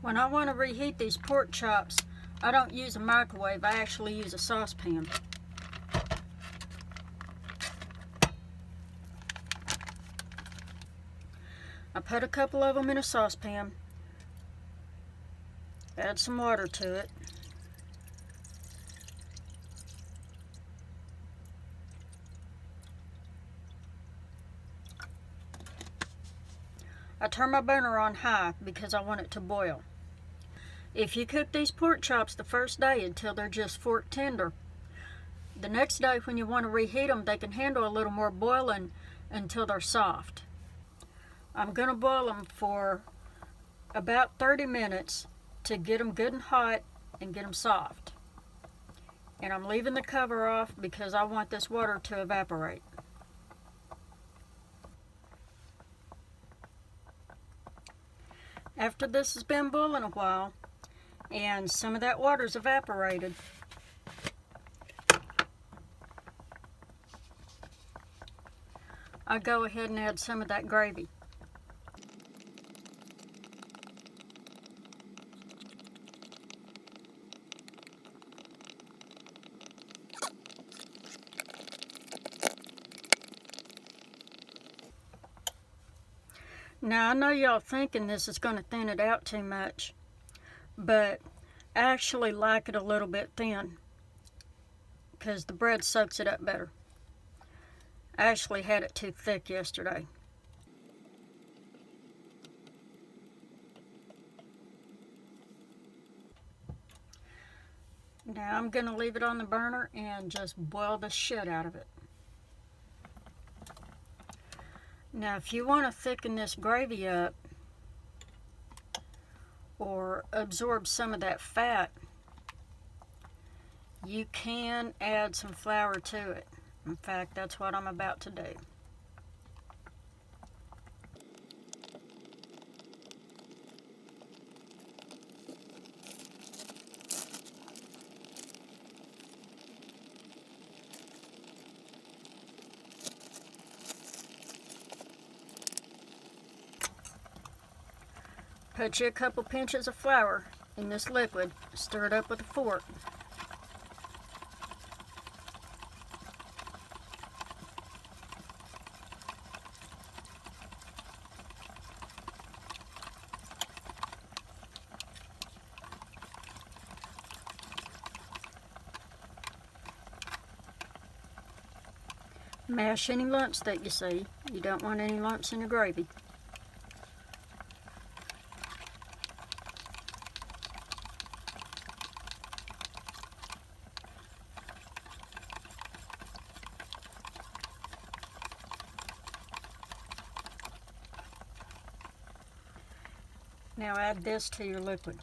When I want to reheat these pork chops, I don't use a microwave, I actually use a saucepan. I put a couple of them in a saucepan, add some water to it. I turn my burner on high because I want it to boil. If you cook these pork chops the first day until they're just fork tender, the next day when you want to reheat them, they can handle a little more boiling until they're soft. I'm going to boil them for about 30 minutes to get them good and hot and get them soft. And I'm leaving the cover off because I want this water to evaporate. After this has been boiling a while and some of that water's evaporated, I go ahead and add some of that gravy. Now I know y'all thinking this is going to thin it out too much, but I actually like it a little bit thin because the bread soaks it up better. I actually had it too thick yesterday. Now I'm going to leave it on the burner and just boil the shit out of it. Now if you want to thicken this gravy up or absorb some of that fat, you can add some flour to it. In fact, that's what I'm about to do. Put you a couple pinches of flour in this liquid, stir it up with a fork. Mash any lumps that you see. You don't want any lumps in your gravy. Now add this to your liquid.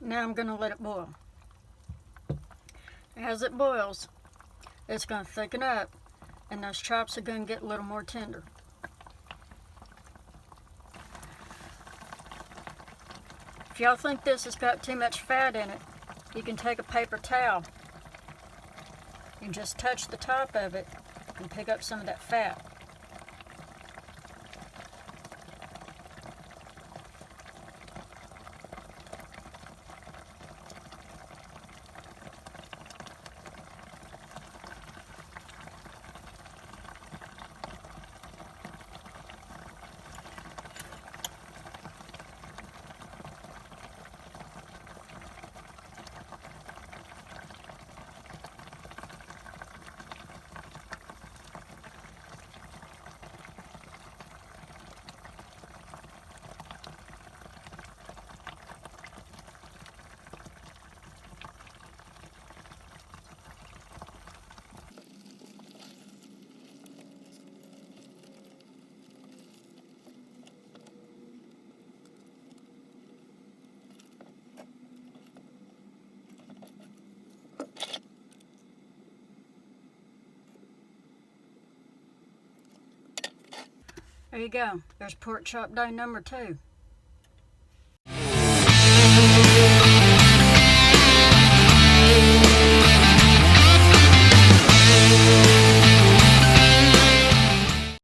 Now I'm going to let it boil. As it boils, it's going to thicken up and those chops are going to get a little more tender. If y'all think this has got too much fat in it, you can take a paper towel and just touch the top of it and pick up some of that fat. There you go. There's pork chop day number 2.